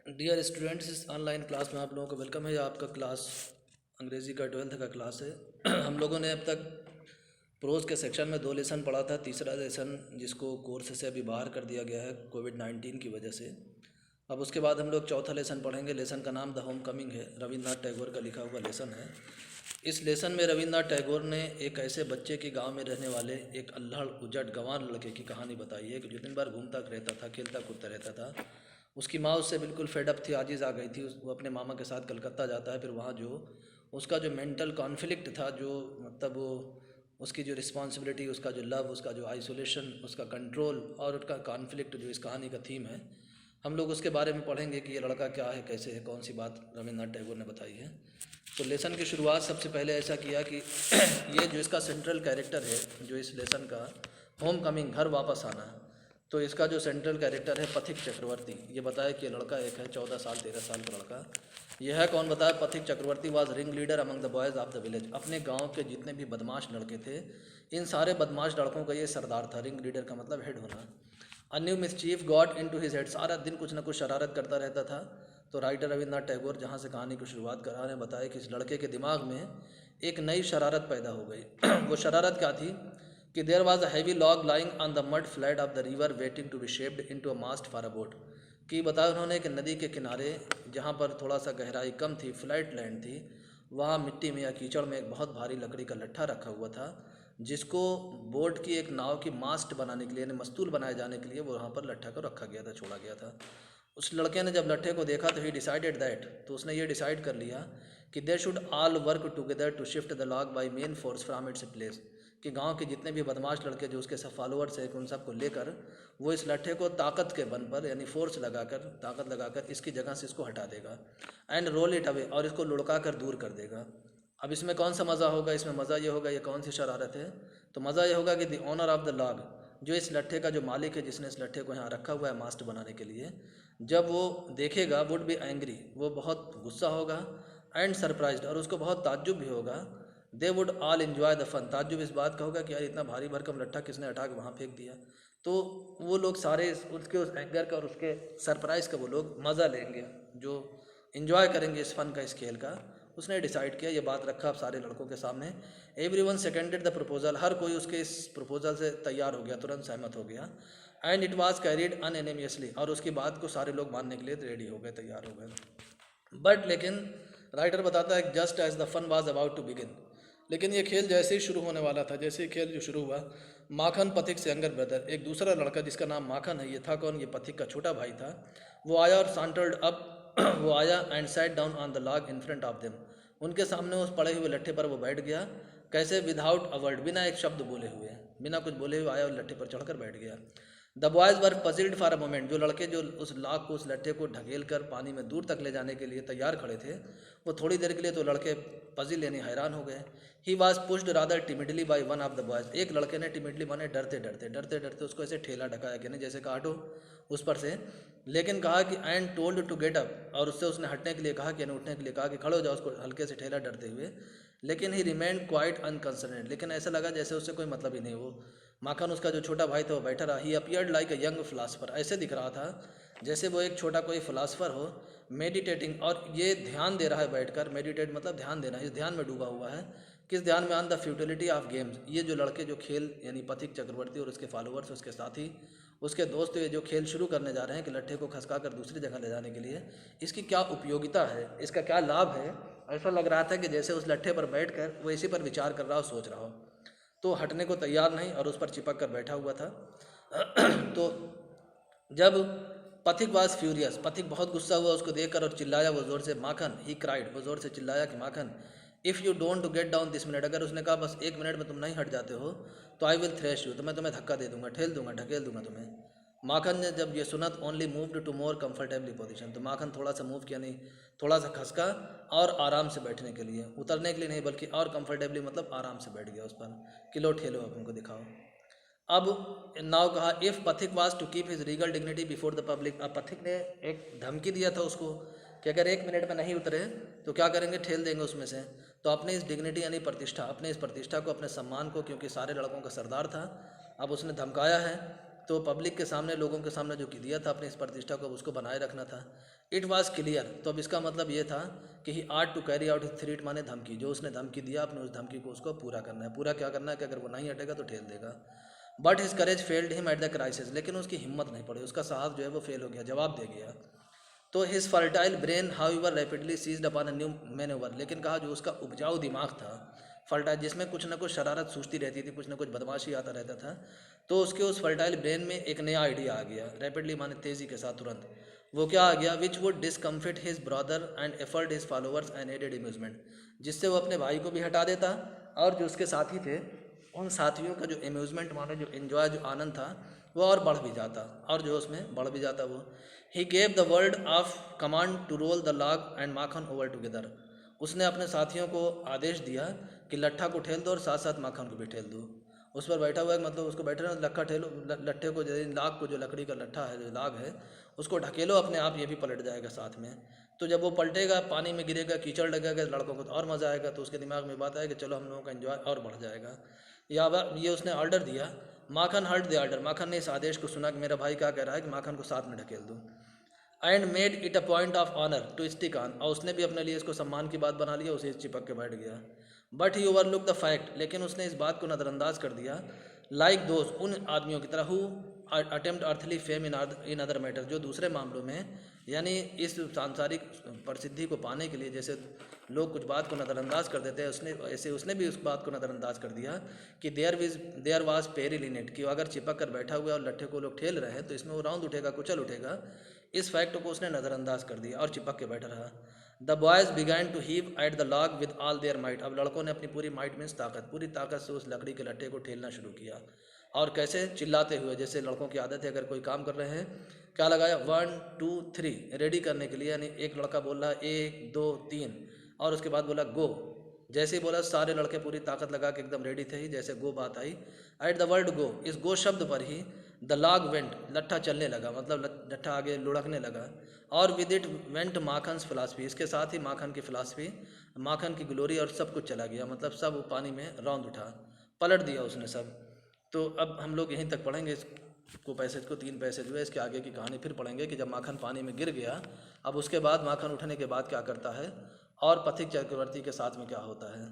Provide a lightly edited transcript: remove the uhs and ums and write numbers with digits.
Dear students, इस online class में आप लोगों को वेलकम है। आपका क्लास अंग्रेज़ी का 12th का क्लास है। हम लोगों ने अब तक प्रोज के सेक्शन में 2 लेसन पढ़ा था। तीसरा लेसन जिसको कोर्स से अभी बाहर कर दिया गया है कोविड-19 की वजह से। अब उसके बाद हम लोग चौथा लेसन पढ़ेंगे। लेसन का नाम द होम कमिंग है, रविन्द्रनाथ टैगोर का लिखा हुआ लेसन है। इस लेसन में रविन्द्रनाथ टैगोर ने एक ऐसे बच्चे की गांव में रहने वाले एक अल्हड़ उजड़ गंवार लड़के की कहानी बताई है कि जो दिन भर घूमता रहता था, खेलता कूदता रहता था। उसकी माँ उससे बिल्कुल फेडअप थी, आजिज़ आ गई थी। वो अपने मामा के साथ कलकत्ता जाता है। फिर वहाँ जो उसका जो मेंटल कॉन्फ्लिक्ट था, जो मतलब वो उसकी जो रिस्पॉन्सिबिलिटी, उसका जो लव, उसका जो आइसोलेशन, उसका कंट्रोल और उसका कॉन्फ्लिक्ट जो इस कहानी का थीम है, हम लोग उसके बारे में पढ़ेंगे कि ये लड़का क्या है, कैसे है, कौन सी बात रविन्द्रनाथ टैगोर ने बताई है। तो लेसन की शुरुआत सबसे पहले ऐसा किया कि ये जो इसका सेंट्रल कैरेक्टर है, जो इस लेसन का होम कमिंग, घर वापस आना, तो इसका जो सेंट्रल कैरेक्टर है पथिक चक्रवर्ती। ये बताया कि लड़का एक है 14 साल 13 साल का लड़का। यह है कौन बताया? Pathik Chakravarti was ring leader among the boys of the village. अपने गांव के जितने भी बदमाश लड़के थे, इन सारे बदमाश लड़कों का ये सरदार था। रिंग लीडर का मतलब हेड होना। A new mischief got into his head. सारा दिन कुछ ना कुछ शरारत करता रहता था। तो राइटर रविन्द्रनाथ टैगोर जहाँ से कहानी की शुरुआत करा ने बताया कि इस लड़के के दिमाग में एक नई शरारत पैदा हो गई। वो शरारत क्या थी कि there was a heavy log lying on the mud flat of the river waiting to be shaped into a mast for a boat. कि बताया उन्होंने कि नदी के किनारे जहाँ पर थोड़ा सा गहराई कम थी, फ्लैट लैंड थी, वहाँ मिट्टी में या कीचड़ में एक बहुत भारी लकड़ी का लट्ठा रखा हुआ था, जिसको बोट की एक नाव की मास्ट बनाने के लिए, यानी मस्तूल बनाए जाने के लिए वो वहाँ पर लट्ठा को रखा गया था, छोड़ा गया था। उस लड़के ने जब लट्ठे को देखा तो ही डिसाइडेड दैट, तो उसने ये डिसाइड कर लिया कि they should all work together to shift the log by main force from its place. कि गांव के जितने भी बदमाश लड़के जो उसके सब फॉलोअर्स हैं, उन सबको लेकर वो इस लट्ठे को ताकत के बल पर, यानी फोर्स लगाकर, ताकत लगाकर इसकी जगह से इसको हटा देगा। एंड रोल इट अवे, और इसको लुढ़का कर दूर कर देगा। अब इसमें कौन सा मज़ा होगा? इसमें मज़ा ये होगा, ये कौन सी शरारत है? तो मज़ा ये होगा कि the owner of the log, जो इस लट्ठे का जो मालिक है, जिसने इस लट्ठे को यहाँ रखा हुआ है मास्ट बनाने के लिए, जब वो देखेगा वुड बी एंग्री, वो बहुत गुस्सा होगा, एंड सरप्राइज्ड, और उसको बहुत ताज्जुब भी होगा। They would all enjoy the fun, ताज्जुब इस बात का होगा कि यार इतना भारी भरकम लट्ठा किसने हटा के वहाँ फेंक दिया। तो वो लोग सारे उसके उस एंगर का और उसके सरप्राइज़ का वो लोग मज़ा लेंगे, जो इन्जॉय करेंगे इस फन का, इस खेल का। उसने डिसाइड किया, ये बात रखा अब सारे लड़कों के सामने। Every one seconded the proposal, हर कोई उसके इस प्रपोजल से तैयार हो गया, तुरंत सहमत हो गया। एंड इट वॉज कैरिड अनएनिमियसली, और उसकी बात को सारे लोग मानने के लिए रेडी हो गए, तैयार हो गए। बट लेकिन राइटर बताता है just as the fun was about to begin, लेकिन ये खेल जैसे ही शुरू होने वाला था, जैसे ही खेल जो शुरू हुआ, माखन, पथिक से यंगर ब्रदर, एक दूसरा लड़का जिसका नाम माखन है, ये था कौन? ये पथिक का छोटा भाई था। वो आया और सांटर्ड अप वो आया and sat down on the log in front of them. उनके सामने उस पड़े हुए लट्ठे पर वो बैठ गया। कैसे? विदाउट अ वर्ड, बिना एक शब्द बोले हुए, बिना कुछ बोले हुए आया और लट्ठे पर चढ़कर बैठ गया। The boys were puzzled for a moment, जो लड़के जो उस लॉग को, उस लट्ठे को ढकेल कर पानी में दूर तक ले जाने के लिए तैयार खड़े थे, वो थोड़ी देर के लिए तो लड़के पजिल यानी हैरान हो गए। He was pushed rather timidly by one of the boys, एक लड़के ने टिमिडली माने डरते डरते डरते डरते उसको ऐसे ठेला ढकाया कि नहीं, जैसे काटो उस पर से, लेकिन कहा कि and told to get up, और उससे उसने हटने के लिए कहा कि उठने के लिए कहा कि खड़े हो जाओ, उसको हल्के से ठेला डरते हुए। लेकिन ही रिमेंड क्वाइट अनकंसर्नेड, लेकिन ऐसा लगा जैसे उससे कोई मतलब ही नहीं। वो माखन, उसका जो छोटा भाई था, वो बैठा रहा। He appeared like a young philosopher, ऐसे दिख रहा था जैसे वो एक छोटा कोई फिलासफर हो, मेडिटेटिंग, और ये ध्यान दे रहा है बैठकर। मेडिटेट मतलब ध्यान देना, इस ध्यान में डूबा हुआ है। किस ध्यान में? On the futility of games, ये जो लड़के जो खेल, यानी पथिक चक्रवर्ती और उसके फॉलोअर्स, उसके साथी, उसके दोस्त, ये जो खेल शुरू करने जा रहे हैं कि लट्ठे को खसका कर दूसरी जगह ले जाने के लिए, इसकी क्या उपयोगिता है, इसका क्या लाभ है। ऐसा लग रहा था कि जैसे उस लट्ठे पर बैठकर वो इसी पर विचार कर रहा हो, सोच रहा हो। तो हटने को तैयार नहीं और उस पर चिपक कर बैठा हुआ था। तो जब पथिक वाज फ्यूरियस, पथिक बहुत गुस्सा हुआ उसको देखकर और चिल्लाया वो ज़ोर से, माखन, ही क्राइड, वो ज़ोर से चिल्लाया कि Makhan, if you don't to get down this minute, अगर उसने कहा बस 1 मिनट में तुम नहीं हट जाते हो तो आई विल थ्रेश यू, तो मैं तुम्हें धक्का दे दूंगा, ठेल दूंगा, ढकेल दूंगा तुम्हें। माखन ने जब ये सुना तो only moved to more comfortably position, तो माखन थोड़ा सा मूव किया, नहीं थोड़ा सा खसका और आराम से बैठने के लिए, उतरने के लिए नहीं बल्कि और कंफर्टेबली मतलब आराम से बैठ गया उस पर। किलो ठेलो अब उनको दिखाओ। अब नाव कहा, if Pathik was to keep his regal dignity before the public, अब पथिक ने एक धमकी दिया था उसको कि अगर 1 मिनट में नहीं उतरे तो क्या करेंगे, ठेल देंगे उसमें से। तो अपने इस डिग्निटी यानी प्रतिष्ठा, अपने इस प्रतिष्ठा को, अपने सम्मान को, क्योंकि सारे लड़कों का सरदार था, अब उसने धमकाया है तो पब्लिक के सामने, लोगों के सामने जो कि दिया था अपनी इस प्रतिष्ठा को, उसको बनाए रखना था। इट वॉज क्लियर, तो अब इसका मतलब ये था कि he ought to carry out his threat, माने धमकी, जो उसने धमकी दिया अपने उस धमकी को उसको पूरा करना है। पूरा क्या करना है कि अगर वो नहीं हटेगा तो ठेल देगा। But his courage failed him at the crisis, लेकिन उसकी हिम्मत नहीं पड़ी, उसका साहस जो है वो फेल हो गया, जवाब दे गया। तो his fertile brain however rapidly seized upon a new manoeuvre, लेकिन कहा जो उसका उपजाऊ दिमाग था, फर्टाइल, जिसमें कुछ ना कुछ शरारत सूझती रहती थी, कुछ ना कुछ बदमाशी आता रहता था, तो उसके उस फर्टाइल ब्रेन में एक नया आइडिया आ गया, रैपिडली माने तेज़ी के साथ, तुरंत। वो क्या आ गया? Which would discomfit his brother and afford his followers and added amusement, जिससे वो अपने भाई को भी हटा देता और जो उसके साथी थे उन साथियों का जो अम्यूजमेंट माने जो एंजॉय, जो आनंद था, वो और बढ़ भी जाता, और जो उसमें बढ़ भी जाता वो। He gave the word of command to roll the log and Makhan over together, उसने अपने साथियों को आदेश दिया कि लट्ठा को ठेल दो और साथ साथ माखन को भी ठेल दो। उस पर बैठा हुआ है, मतलब उसको बैठे रहना, लट्ठा ठेलो, लट्ठे को, जैसे लाग को, जो लकड़ी का लट्ठा है, जो लाग है, उसको ढकेलो अपने आप, ये भी पलट जाएगा साथ में। तो जब वो पलटेगा, पानी में गिरेगा, कीचड़ लगेगा, लड़कों को तो और मज़ा आएगा, तो उसके दिमाग में बात आएगी, चलो हम लोगों का एंजॉय और बढ़ जाएगा। ये उसने ऑर्डर दिया। माखन हर्ट द ऑर्डर, माखन ने इस आदेश को सुना कि मेरा भाई क्या कह रहा है कि माखन को साथ में ढकेल दूँ। And made it a point of honour to stick on, और उसने भी अपने लिए इसको सम्मान की बात बना लिया, उसे चिपक के बैठ गया। But he overlook the fact, लेकिन उसने इस बात को नज़रअंदाज कर दिया, लाइक दोस्त, उन आदमियों की तरह, who attempt earthly fame in other matter, जो दूसरे मामलों में, यानी इस सांसारिक प्रसिद्धि को पाने के लिए जैसे लोग कुछ बात को नज़रअंदाज कर देते हैं, उसने ऐसे उसने भी उस बात को नज़रअंदाज कर दिया कि there was peril in it, कि अगर चिपक कर बैठा हुआ है और लट्ठे को लोग ठेल रहे हैं तो इसमें वो राउंड उठेगा, कुचल उठेगा। इस फैक्ट को उसने नज़रअंदाज कर दिया और चिपक के बैठा रहा। The boys began to heave at the log with all their might, अब लड़कों ने अपनी पूरी माइट मीन्स ताकत, पूरी ताकत से उस लकड़ी के लट्ठे को ठेलना शुरू किया। और कैसे? चिल्लाते हुए, जैसे लड़कों की आदत है, अगर कोई काम कर रहे हैं, क्या लगाया, 1 2 3 रेडी करने के लिए, यानी एक लड़का बोल रहा है 1 2 3, और उसके बाद बोला गो। जैसे ही बोला सारे लड़के पूरी ताकत लगा के एकदम रेडी थे ही, जैसे गो बात आई, एट द वर्ड गो, इस गो शब्द पर ही द लॉग वेंट, लट्ठा चलने लगा, मतलब लट्ठा आगे लुढ़कने लगा। और विद इट वेंट माखन्स फिलासफी, इसके साथ ही माखन की फिलासफी, माखन की ग्लोरी, और सब कुछ चला गया, मतलब सब पानी में रौंद उठा, पलट दिया उसने सब। तो अब हम लोग यहीं तक पढ़ेंगे इसको, पैसेज को, 3 पैसेज हुए, इसके आगे की कहानी फिर पढ़ेंगे कि जब माखन पानी में गिर गया, अब उसके बाद माखन उठने के बाद क्या करता है, और पथिक चक्रवर्ती के साथ में क्या होता है।